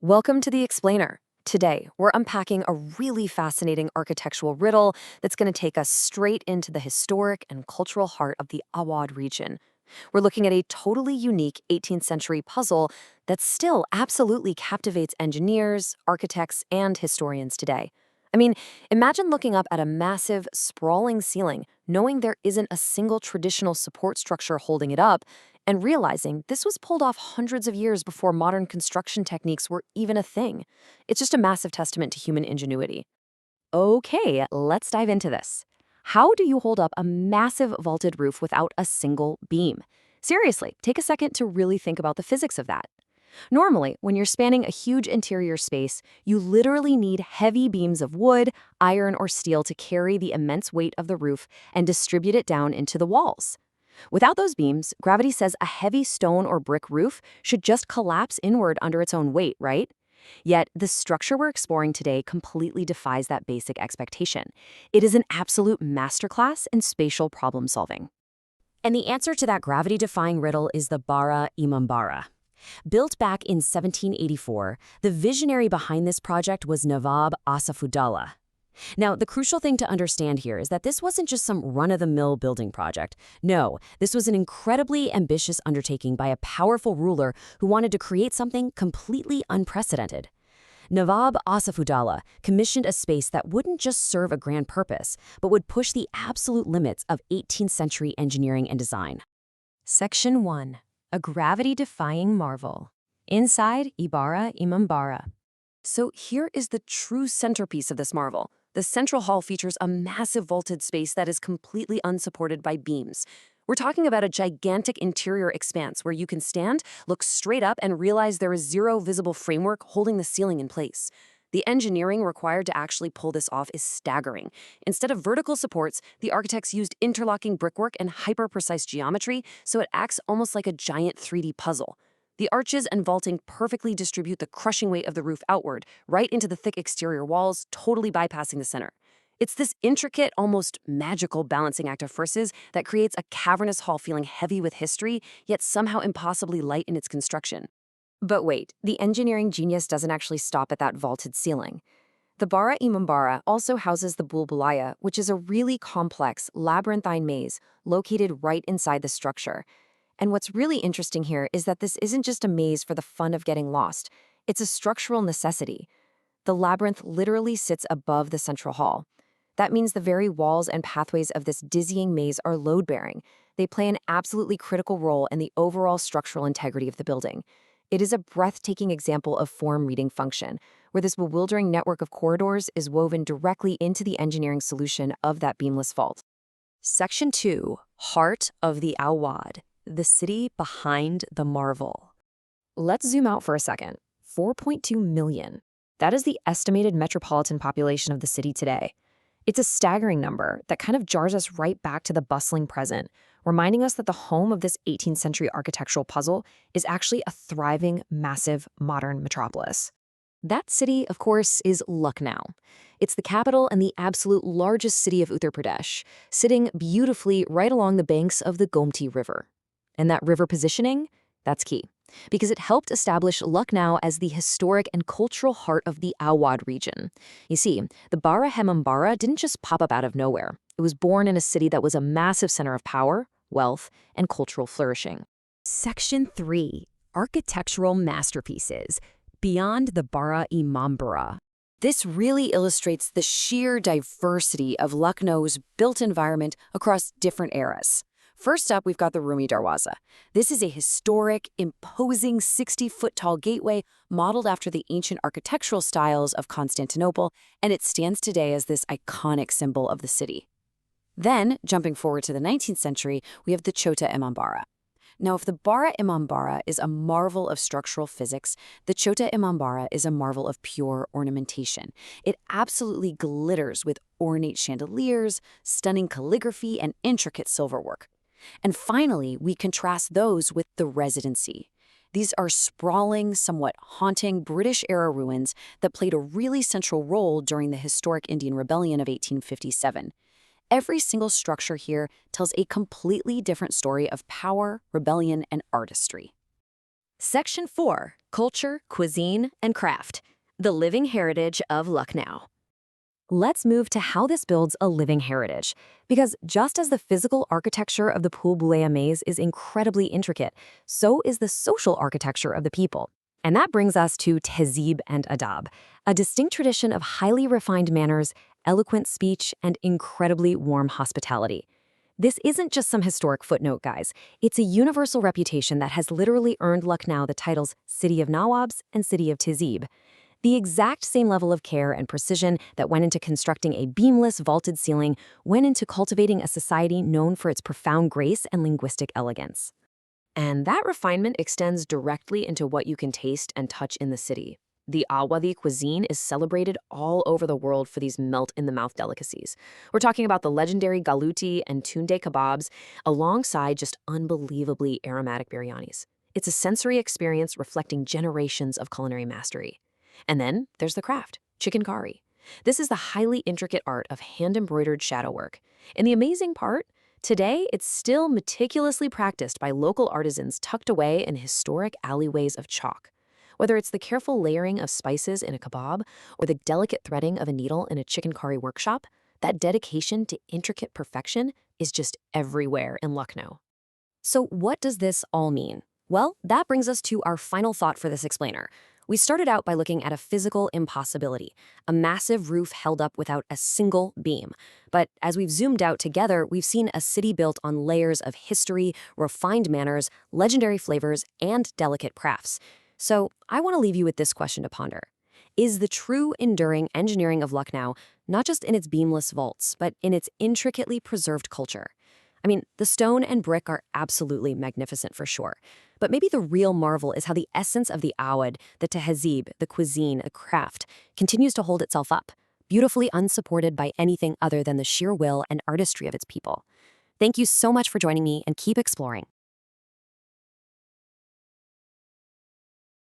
Welcome to The Explainer. Today, we're unpacking a really fascinating architectural riddle that's going to take us straight into the historic and cultural heart of the Awad region. We're looking at a totally unique 18th century puzzle that still absolutely captivates engineers, architects, and historians today. I mean, imagine looking up at a massive, sprawling ceiling, knowing there isn't a single traditional support structure holding it up, and realizing this was pulled off hundreds of years before modern construction techniques were even a thing. It's just a massive testament to human ingenuity. Okay, let's dive into this. How do you hold up a massive vaulted roof without a single beam? Seriously, take a second to really think about the physics of that. Normally, when you're spanning a huge interior space, you literally need heavy beams of wood, iron, or steel to carry the immense weight of the roof and distribute it down into the walls. Without those beams, gravity says a heavy stone or brick roof should just collapse inward under its own weight, right? Yet, the structure we're exploring today completely defies that basic expectation. It is an absolute masterclass in spatial problem solving. And the answer to that gravity-defying riddle is the Bara Imambara. Built back in 1784, the visionary behind this project was Nawab Asafudallah. Now, the crucial thing to understand here is that this wasn't just some run-of-the-mill building project. No, this was an incredibly ambitious undertaking by a powerful ruler who wanted to create something completely unprecedented. Nawab Asafudallah commissioned a space that wouldn't just serve a grand purpose, but would push the absolute limits of 18th century engineering and design. Section 1. A gravity-defying marvel. Inside Ibara Imambara. So here is the true centerpiece of this marvel. The central hall features a massive vaulted space that is completely unsupported by beams. We're talking about a gigantic interior expanse where you can stand, look straight up, and realize there is zero visible framework holding the ceiling in place. The engineering required to actually pull this off is staggering. Instead of vertical supports, the architects used interlocking brickwork and hyper-precise geometry, so it acts almost like a giant 3D puzzle. The arches and vaulting perfectly distribute the crushing weight of the roof outward, right into the thick exterior walls, totally bypassing the center. It's this intricate, almost magical balancing act of forces that creates a cavernous hall feeling heavy with history, yet somehow impossibly light in its construction. But wait, the engineering genius doesn't actually stop at that vaulted ceiling. The Bara Imambara also houses the Bulbulaya, which is a really complex, labyrinthine maze located right inside the structure. And what's really interesting here is that this isn't just a maze for the fun of getting lost. It's a structural necessity. The labyrinth literally sits above the central hall. That means the very walls and pathways of this dizzying maze are load-bearing. They play an absolutely critical role in the overall structural integrity of the building. It is a breathtaking example of form-reading function, where this bewildering network of corridors is woven directly into the engineering solution of that beamless vault. Section 2. Heart of the Awad. The city behind the marvel. Let's zoom out for a second. 4.2 million. That is the estimated metropolitan population of the city today. It's a staggering number that kind of jars us right back to the bustling present, reminding us that the home of this 18th century architectural puzzle is actually a thriving, massive, modern metropolis. That city, of course, is Lucknow. It's the capital and the absolute largest city of Uttar Pradesh, sitting beautifully right along the banks of the Gomti River. And that river positioning, that's key, because it helped establish Lucknow as the historic and cultural heart of the Awad region. You see, the Bara Hemambara didn't just pop up out of nowhere. It was born in a city that was a massive center of power, wealth, and cultural flourishing. Section 3. Architectural masterpieces. Beyond the Bara Imambara. This really illustrates the sheer diversity of Lucknow's built environment across different eras. First up, we've got the Rumi Darwaza. This is a historic, imposing 60-foot-tall gateway modeled after the ancient architectural styles of Constantinople, and it stands today as this iconic symbol of the city. Then, jumping forward to the 19th century, we have the Chota Imambara. Now, if the Bara Imambara is a marvel of structural physics, the Chota Imambara is a marvel of pure ornamentation. It absolutely glitters with ornate chandeliers, stunning calligraphy, and intricate silverwork. And finally, we contrast those with the Residency. These are sprawling, somewhat haunting British-era ruins that played a really central role during the historic Indian Rebellion of 1857. Every single structure here tells a completely different story of power, rebellion, and artistry. Section 4: Culture, Cuisine, and Craft. The living heritage of Lucknow. Let's move to how this builds a living heritage. Because just as the physical architecture of the Phul Bhulaiya maze is incredibly intricate, so is the social architecture of the people. And that brings us to tehzeeb and adab, a distinct tradition of highly refined manners, eloquent speech, and incredibly warm hospitality. This isn't just some historic footnote, guys. It's a universal reputation that has literally earned Lucknow the titles City of Nawabs and City of Tehzeeb. The exact same level of care and precision that went into constructing a beamless, vaulted ceiling went into cultivating a society known for its profound grace and linguistic elegance. And that refinement extends directly into what you can taste and touch in the city. The Awadhi cuisine is celebrated all over the world for these melt-in-the-mouth delicacies. We're talking about the legendary galuti and tunde kebabs, alongside just unbelievably aromatic biryanis. It's a sensory experience reflecting generations of culinary mastery. And then there's the craft, chicken curry. This is the highly intricate art of hand-embroidered shadow work. And the amazing part? Today, it's still meticulously practiced by local artisans tucked away in historic alleyways of chalk. Whether it's the careful layering of spices in a kebab or the delicate threading of a needle in a chicken curry workshop, that dedication to intricate perfection is just everywhere in Lucknow. So what does this all mean? Well, that brings us to our final thought for this explainer. We started out by looking at a physical impossibility, a massive roof held up without a single beam. But as we've zoomed out together, we've seen a city built on layers of history, refined manners, legendary flavors, and delicate crafts. So I want to leave you with this question to ponder. Is the true enduring engineering of Lucknow not just in its beamless vaults, but in its intricately preserved culture? I mean, the stone and brick are absolutely magnificent for sure. But maybe the real marvel is how the essence of the awad, the tehzeeb, the cuisine, the craft, continues to hold itself up, beautifully unsupported by anything other than the sheer will and artistry of its people. Thank you so much for joining me, and keep exploring.